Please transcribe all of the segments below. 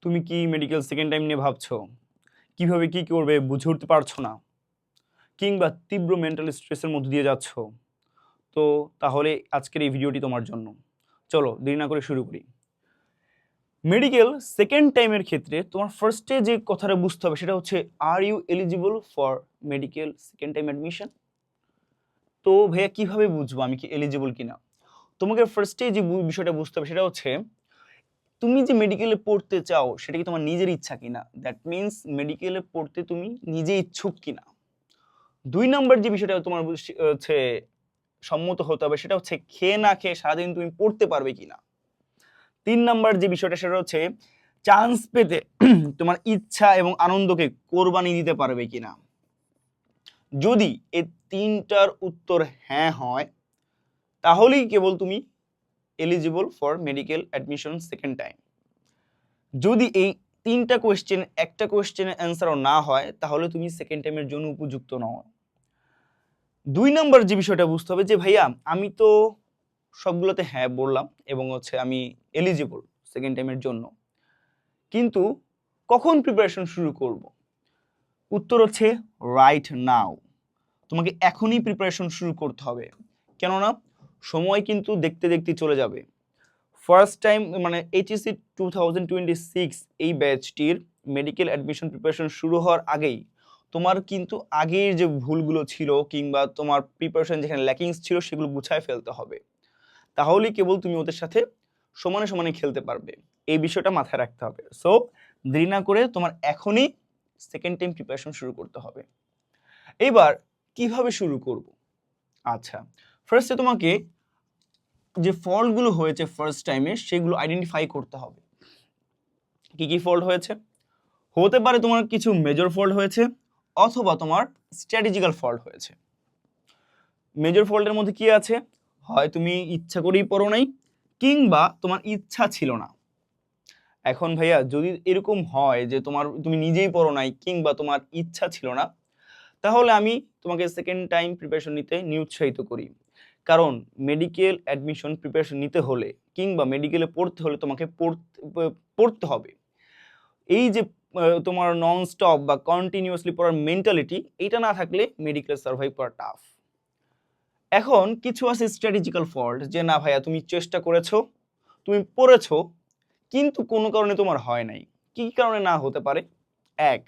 তুমি কি medical second time নিয়ে ভাবছো? কিভাবে কি করবে বুঝে উঠতে পারছো না, কিংবা তীব্র মেন্টাল স্ট্রেসের মধ্যে দিয়ে যাচ্ছ? তো তাহলে আজকের এই ভিডিওটি তোমার জন্য। চলো দেরি না করে শুরু করি। মেডিকেল সেকেন্ড টাইমের ক্ষেত্রে তোমার ফার্স্টে যে কথাটা বুঝতে হবে সেটা হচ্ছে, are you eligible for medical second time admission? তো ভাইয়া কিভাবে বুঝবো আমি কি এলিজিবল কিনা? তোমাকে ফার্স্টে যে বিষয়টা বুঝতে হবে সেটা হচ্ছে, তুমি যে মেডিকেলে পড়তে চাও সেটা কি তোমার নিজের ইচ্ছা কিনা। দ্যাট মিন্স মেডিকেলে পড়তে তুমি নিজে ইচ্ছুক কিনা। 2 নম্বর যে বিষয়টা তোমার হচ্ছে সম্মত হতে হবে সেটা হচ্ছে, খেয়ে না খেয়ে সারাদিন তুমি পড়তে পারবে কিনা। 3 নম্বর যে বিষয়টা সেটা হচ্ছে, চান্স পেতে তোমার ইচ্ছা এবং আনন্দকে কোরবানি দিতে পারবে কিনা। যদি এই 3টার উত্তর হ্যাঁ হয়, তাহলেই কেবল তুমি eligible for medical admission second time. যদি এই 3টা কোয়েশ্চেন একটা কোয়েশ্চেনের অ্যান্সারও না হয়, তাহলে তুমি সেকেন্ড টাইমের জন্য উপযুক্ত নও। 2 নম্বর যে বিষয়টা বুঝতে হবে যে, ভাইয়া আমি তো সবগুলোতে হ্যাঁ বললাম এবং হচ্ছে আমি এলিজিবল সেকেন্ড টাইমের জন্য, কিন্তু কখন প্রিপারেশন শুরু করব? উত্তর হচ্ছে রাইট নাও। তোমাকে এখনই প্রিপারেশন শুরু করতে হবে, কেননা সময় কিন্তু দেখতে দেখতে চলে যাবে। ফার্স্ট টাইম মানে এইচএসসি 2026 এই ব্যাচটির মেডিকেল অ্যাডমিশন প্রিপারেশন শুরু হওয়ার আগেই তোমার কিন্তু আগের যে ভুলগুলো ছিল কিংবা তোমার প্রিপারেশন যেখানে ল্যাকিংস ছিল সেগুলো গুছায় ফেলতে হবে। তাহলেই কেবল তুমি ওদের সাথে সমানে সমানে খেলতে পারবে। এই বিষয়টা মাথায় রাখতে হবে। সো দেরি না করে তোমার এখনই সেকেন্ড টাইম প্রিপারেশন শুরু করতে হবে। এবার কিভাবে শুরু করব? আচ্ছা, ফার্স্টে তোমাকে যে ফল্টগুলো হয়েছে ফার্স্ট টাইমে সেগুলো আইডেন্টিফাই করতে হবে। কি কি ফল্ট হয়েছে? হতে পারে তোমার কিছু মেজর ফল্ট হয়েছে, অথবা তোমার স্ট্র্যাটেজিক্যাল ফল্ট হয়েছে। মেজর ফল্টের মধ্যে কি আছে? হয় তুমি ইচ্ছা করেই পড়ো নাই, কিংবা তোমার ইচ্ছা ছিল না। এখন ভাইয়া যদি এরকম হয় যে তুমি নিজেই পড়ো নাই কিংবা তোমার ইচ্ছা ছিল না, তাহলে আমি তোমাকে সেকেন্ড টাইম প্রিপারেশন নিতে নিরুৎসাহিত করি। কারণ মেডিকেল অ্যাডমিশন প্রিপারেশন নিতে হলে কিংবা মেডিকেলে পড়তে হলে তোমাকে পড়তে হবে। এই যে তোমার নন স্টপ বা কন্টিনিউয়াসলি পড়ার মেন্টালিটি, এটা না থাকলে মেডিকেল সার্ভাইভ করা টাফ। এখন কিছু আছে স্ট্র্যাটেজিক্যাল ফল্ট, যে না ভাইয়া তুমি চেষ্টা করেছো, তুমি পড়েছো, কিন্তু কোনো কারণে তোমার হয় নাই। কি কারণে না হতে পারে? এক,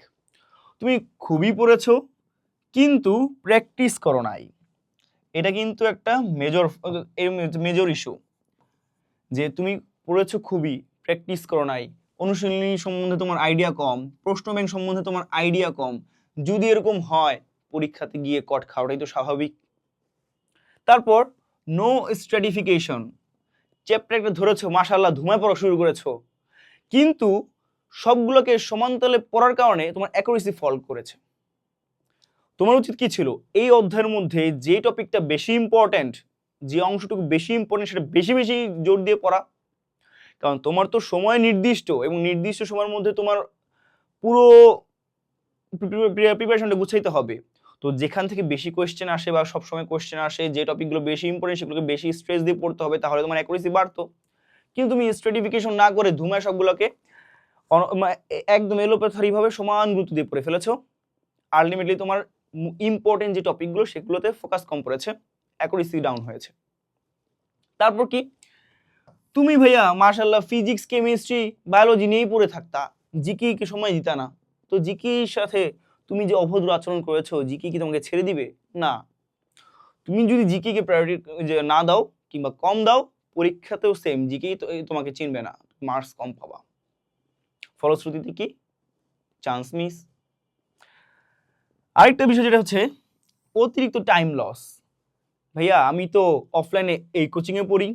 তুমি খুবই পড়েছো কিন্তু প্র্যাকটিস করো নাই। এটা কিন্তু একটা মেজর ইস্যু, যে তুমি পড়েছো খুবই, প্র্যাকটিস করো নাই, অনুশীলনী সম্বন্ধে তোমার আইডিয়া কম, প্রশ্ন ব্যাংক সম্বন্ধে তোমার আইডিয়া কম। যদি এরকম হয়, পরীক্ষাতে গিয়ে কট খাওয়াটাই তো স্বাভাবিক। তারপর নো স্ট্র্যাটিফিকেশন। চ্যাপ্টার একটা ধরেছো, মাশাআল্লাহ ধুমায় পড়া শুরু করেছো, কিন্তু সবগুলোকে সমান্তরালে পড়ার কারণে তোমার অ্যাকুরেসি ফল করেছে। তোমার উচিত কি ছিল? এই অধ্যায়ের মধ্যে যে টপিকটা বেশি ইম্পর্ট্যান্ট, যে অংশটুকু বেশি ইম্পর্টেন্ট, সেটা বেশি বেশি জোর দিয়ে পড়া। কারণ তোমার তো সময় নির্দিষ্ট, এবং নির্দিষ্ট সময়ের মধ্যে তোমার পুরো প্রিপারেশনটা গুছাইতে হবে। তো যেখান থেকে বেশি কোয়েশ্চেন আসে বা সবসময় কোয়েশ্চেন আসে, যে টপিকগুলো বেশি ইম্পর্টেন্ট সেগুলোকে বেশি স্ট্রেস দিয়ে পড়তে হবে, তাহলে তোমার অ্যাকুরেসি বাড়তো। কিন্তু তুমি স্ট্র্যাটিফিকেশন না করে ধুমায় সবগুলোকে একদম এলোপাথারিভাবে সমান গুরুত্ব দিয়ে পড়ে ফেলেছো। আলটিমেটলি তোমার ইম্পর্টেন্ট যে টপিকগুলো সেগুলোতে ফোকাস কম পড়েছে, অ্যাকুরেসি ডাউন হয়েছে। তারপর কি, তুমি ভাইয়া মাশাআল্লাহ ফিজিক্স, কেমিস্ট্রি, বায়োলজি নিয়েই পড়ে থাকতা, জিকে কে সময় দিতা না। তো জিকের সাথে তুমি যে অভদ্র আচরণ করেছো, জিকে কি তোমাকে ছেড়ে দিবে? না। তুমি যদি জিকে কে প্রায়োরিটি যে না দাও কিংবা কম দাও, পরীক্ষাতেও সেম জিকেই তোমাকে চিনবে না, মার্কস কম পাবা। ফলশ্রুতিতে কি? Chance miss. আরেকটা বিষয় যেটা হচ্ছে অতিরিক্ত টাইম লস। ভাইয়া আমি তো অফলাইনে এই কোচিংয়ে পড়ি,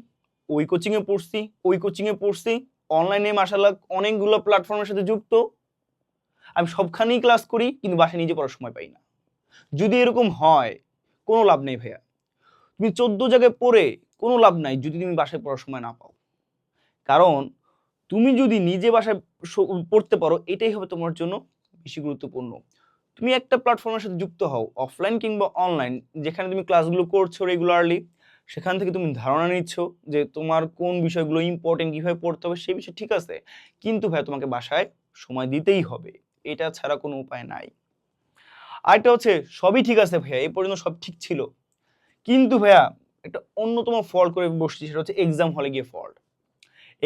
ওই কোচিংয়ে পড়ছি, ওই কোচিংয়ে পড়ছি, অনলাইনে মাশাআল্লাহ অনেকগুলো প্ল্যাটফর্মের সাথে যুক্ত, আমি সবখানেই ক্লাস করি, কিন্তু বাসায় নিজে পড়ার সময় পাই না। যদি এরকম হয়, কোনো লাভ নেই ভাইয়া। তুমি 14 জায়গায় পড়ে কোনো লাভ নাই যদি তুমি বাসায় পড়ার সময় না পাও। কারণ তুমি যদি নিজে বাসায় পড়তে পারো, এটাই হবে তোমার জন্য বেশি গুরুত্বপূর্ণ। তুমি একটা প্ল্যাটফর্মের সাথে যুক্ত হও, অফলাইন কিংবা অনলাইন, যেখানে তুমি ক্লাসগুলো করছো রেগুলারলি, সেখান থেকে তুমি ধারণা নিচ্ছ যে তোমার কোন বিষয়গুলো ইম্পর্টেন্ট, কিভাবে পড়তে হবে সেই বিষয় ঠিক আছে, কিন্তু ভাই তোমাকে বাসায় সময় দিতেই হবে, এটা ছাড়া কোনো উপায় নাই। আরেকটা হচ্ছে সবই ঠিক আছে ভাইয়া, এই পর্যন্ত সব ঠিক ছিল, কিন্তু ভাইয়া একটা অন্যতম ফল্ট করে বসছি, সেটা হচ্ছে এক্সাম হলে গিয়ে ফল্ট।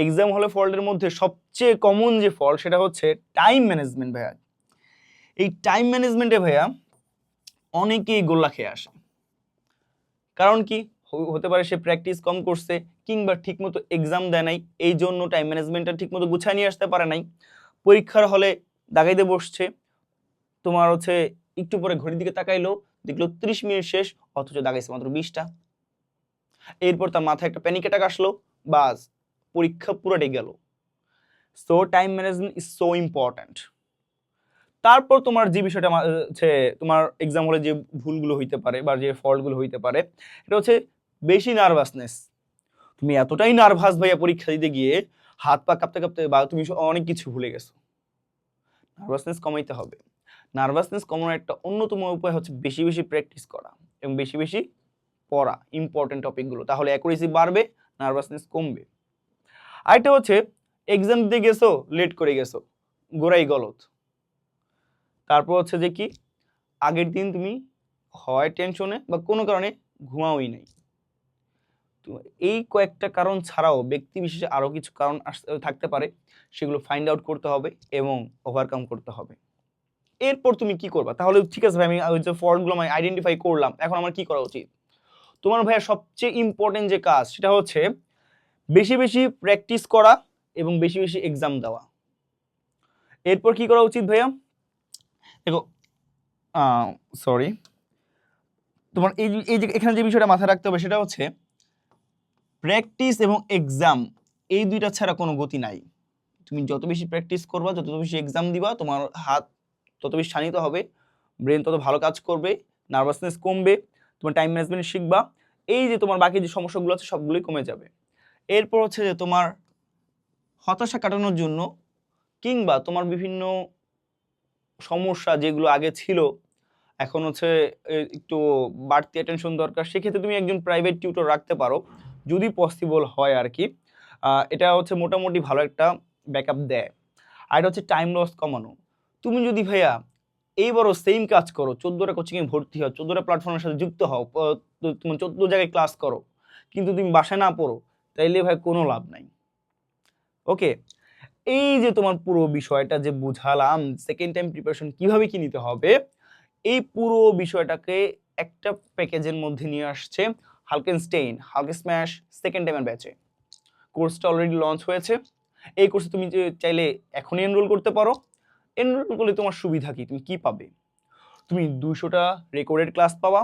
এক্সাম হলে ফল্টের মধ্যে সবচেয়ে কমন যে ফল্ট সেটা হচ্ছে টাইম ম্যানেজমেন্ট ভাইয়া। এই টাইম ম্যানেজমেন্টে ভাইয়া অনেকেই গোল্লা খেয়ে আসে। কারণ কি হতে পারে সে প্র্যাকটিস কম করছে, কিংবা ঠিকমতো এক্সাম দেয় নাই, এই জন্য টাইম ম্যানেজমেন্টটা ঠিকমতো গুছিয়ে নিয়ে আসতে পারে নাই। পরীক্ষার হলে দাগাইতে বসছে, তোমার হচ্ছে একটু পরে ঘড়ির দিকে তাকাইলো, দেখলো 30 মিনিট শেষ, অথচ দাগাইছে মাত্র 20টা। এরপর তার মাথায় একটা প্যানিক অ্যাটাক আসলো, বাস পরীক্ষা পুরোটাই গেল। So time management is so important. তারপর তোমার যে বিষয়টা হচ্ছে তোমার এক্সাম হলে যে ভুলগুলো হইতে পারে বা যে ফল্টগুলো হইতে পারে, এটা হচ্ছে বেশি নার্ভাসনেস। তুমি এতটাই নার্ভাস ভাইয়া পরীক্ষা দিতে গিয়ে হাত পা কাঁপতে কাঁপতে বা তুমি অনেক কিছু ভুলে গেছো। নার্ভাসনেস কমাইতে হবে। নার্ভাসনেস কমানোর একটা অন্যতম উপায় হচ্ছে বেশি বেশি প্র্যাকটিস করা এবং বেশি বেশি পড়া ইম্পর্টেন্ট টপিকগুলো, তাহলে অ্যাকুরেসি বাড়বে, নার্ভাসনেস কমবে। আরেকটা হচ্ছে এক্সাম দিতে গেছো, লেট করে গেছো, গোড়াই গলত। তারপর হচ্ছে যে কি আগের দিন তুমি হয় টেনশনে বা কোনো কারণে ঘুমাওই নাই। তো এই কয়েকটা কারণ ছাড়াও ব্যক্তি বিশেষে আরো কিছু কারণ থাকতে পারে, সেগুলো ফাইন্ড আউট করতে হবে এবং ওভারকাম করতে হবে। এরপর তুমি কি করবা? তাহলে ঠিক আছে ভাই, আমি ওই যে ফল্টগুলো আমি আইডেন্টিফাই করলাম, এখন আমার কি করা উচিত? তোমার ভাইয়া সবচেয়ে ইম্পর্টেন্ট যে কাজ সেটা হচ্ছে বেশি বেশি প্র্যাকটিস করা এবং বেশি বেশি এক্সাম দেওয়া। এরপর কি করা উচিত ভাইয়া? দেখো সরি, তোমার এই যে এখানে যে বিষয়টা মাথায় রাখতে হবে সেটা হচ্ছে প্র্যাকটিস এবং এক্সাম, এই দুইটা ছাড়া কোনো গতি নাই। তুমি যত বেশি প্র্যাকটিস করবা, যত বেশি এক্সাম দিবা, তোমার হাত তত বেশি শানিত হবে, ব্রেন তত ভালো কাজ করবে, নার্ভাসনেস কমবে, তোমার টাইম ম্যানেজমেন্ট শিখবা, এই যে তোমার বাকি যে সমস্যাগুলো আছে সবগুলোই কমে যাবে। এরপর হচ্ছে যে তোমার হতাশা কাটানোর জন্য কিংবা তোমার বিভিন্ন সমস্যা যেগুলো আগে ছিল এখন হচ্ছে একটু বাড়তি অ্যাটেনশন দরকার, সেক্ষেত্রে তুমি একজন প্রাইভেট টিউটর রাখতে পারো যদি পসিবল হয় আর কি। এটা হচ্ছে মোটামুটি ভালো একটা ব্যাকআপ দেয়। আর এটা হচ্ছে টাইম লস কমানো। তুমি যদি ভাইয়া এইবারও সেম কাজ করো, 14টা কোচিংয়ে ভর্তি হও, 14টা প্ল্যাটফর্মের সাথে যুক্ত হও, তোমার 14 জায়গায় ক্লাস করো, কিন্তু তুমি বাসায় না পড়ো, তাইলে ভাই কোনো লাভ নাই। ওকে, এই যে তোমার পুরো বিষয়টা যে বুঝালাম, সেকেন্ড টাইম প্রিপারেশন কিভাবে কি নিতে হবে, এই পুরো বিষয়টাকে একটা প্যাকেজের মধ্যে নিয়ে আসছে হালকেনস্টেইন হালক স্ম্যাশ সেকেন্ড টাইমের ব্যাচে। কোর্সটা অলরেডি লঞ্চ হয়েছে। এই কোর্সে তুমি যে চাইলে এখনই এনরোল করতে পারো। এনরোল করলে তোমার সুবিধা কি, তুমি কি পাবে? তুমি 200টা রেকর্ডেড ক্লাস পাবা।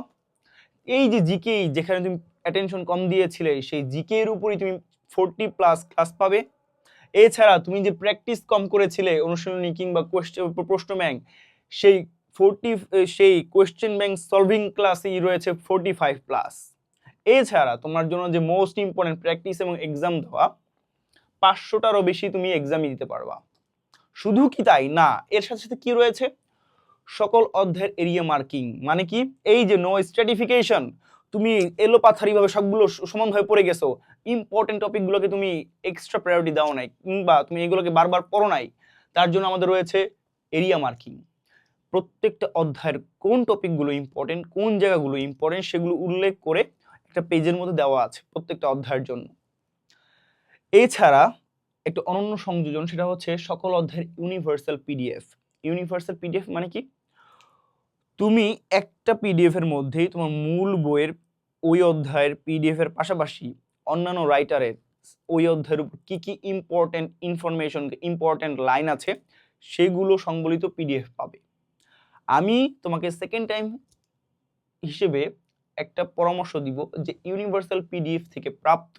এই যে জিকে, যেখানে তুমি অ্যাটেনশন কম দিয়েছিলে, সেই জিকে এর উপরই তুমি 40+ ক্লাস পাবে। এছাড়া তুমি যে প্র্যাকটিস কম করেছিলে অনুশীলনী কিংবা প্রশ্ন ব্যাংক, সেই 40 সেই কোয়েশ্চেন ব্যাংক সলভিং ক্লাসই রয়েছে 45+। এছাড়া তোমার জন্য যে মোস্ট ইম্পর্টেন্ট প্র্যাকটিস এবং এক্সাম দেওয়া, 500টারও বেশি তুমি এক্সামই দিতে পারবা। শুধু কি তাই না, এর সাথে সাথে কি রয়েছে, সকল অধ্যায়ের এরিয়া মার্কিং। মানে কি, এই যে নো স্ট্র্যাটিফিকেশন, তুমি এলোপাথারিভাবে সবগুলো সমানভাবে পড়ে গেছো, ইম্পর্টেন্ট টপিকগুলোকে তুমি এক্সট্রা প্রায়োরিটি দাও নাই, কিংবা তুমি এগুলোকে বারবার পড়ো নাই, তার জন্য আমাদের রয়েছে এরিয়া মার্কিং। প্রত্যেকটা অধ্যায়ের কোন টপিকগুলো ইম্পর্টেন্ট, কোন জায়গাগুলো ইম্পর্টেন্ট, সেগুলো উল্লেখ করে একটা পেজের মধ্যে দেওয়া আছে প্রত্যেকটা অধ্যায়ের জন্য। এছাড়া একটা অনন্য সংযোজন, সেটা হচ্ছে সকল অধ্যায়ের ইউনিভার্সাল পিডিএফ। ইউনিভার্সাল পিডিএফ মানে কি, তুমি একটা পিডিএফ এর মধ্যেই তোমার মূল বইয়ের ওই অধ্যায়ের পিডিএফ এর পাশাপাশি অন্যান্য রাইটারের ওই অধ্যায়ের উপর কি কি ইম্পর্টেন্ট ইনফরমেশন, ইম্পর্টেন্ট লাইন আছে, সেগুলো সংবলিত পিডিএফ পাবে। আমি তোমাকে সেকেন্ড টাইম হিসেবে একটা পরামর্শ দিব যে ইউনিভার্সাল পিডিএফ থেকে প্রাপ্ত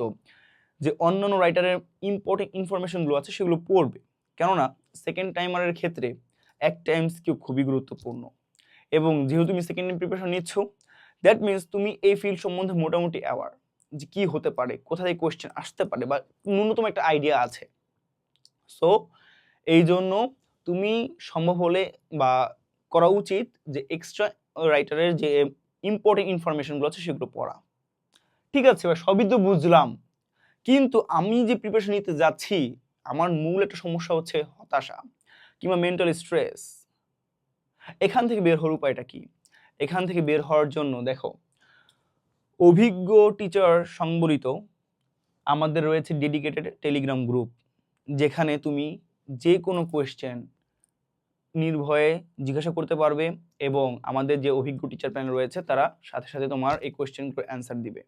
যে অন্যান্য রাইটারের ইম্পর্টেন্ট ইনফরমেশনগুলো আছে সেগুলো পড়বে। কেননা সেকেন্ড টাইমারের ক্ষেত্রে একটা এমসিকিউ খুবই গুরুত্বপূর্ণ, এবং যেহেতু তুমি সেকেন্ড টাইম প্রিপারেশন নিচ্ছ, দ্যাট মিনস তুমি এই ফিল্ড সম্বন্ধে মোটামুটি অ্যাওয়ার যে কি হতে পারে, কোথা থেকে কোয়েশ্চেন আসতে পারে, বা ন্যূনতম একটা আইডিয়া আছে। সো এই জন্য তুমি সম্ভব হলে বা করা উচিত যে এক্সট্রা রাইটারের যে ইম্পর্টেন্ট ইনফরমেশনগুলো আছে সেগুলো পড়া। ঠিক আছে ভাই, সবই তো বুঝলাম, কিন্তু আমি যে প্রিপারেশন নিতে যাচ্ছি আমার মূল একটা সমস্যা হচ্ছে হতাশা কিংবা মেন্টাল স্ট্রেস। এখান থেকে বের হওয়ার উপায়টা কি? এখান থেকে বের হওয়ার জন্য দেখো, অভিজ্ঞ টিচার সংবলিত আমাদের রয়েছে ডেডিকেটেড টেলিগ্রাম গ্রুপ, যেখানে তুমি যে কোনো কোয়েশ্চেন নির্ভয়ে জিজ্ঞাসা করতে পারবে এবং আমাদের যে অভিজ্ঞ টিচার প্যানেল রয়েছে তারা সাথে সাথে তোমার এই কোয়েশ্চেনগুলোর অ্যান্সার দিবে।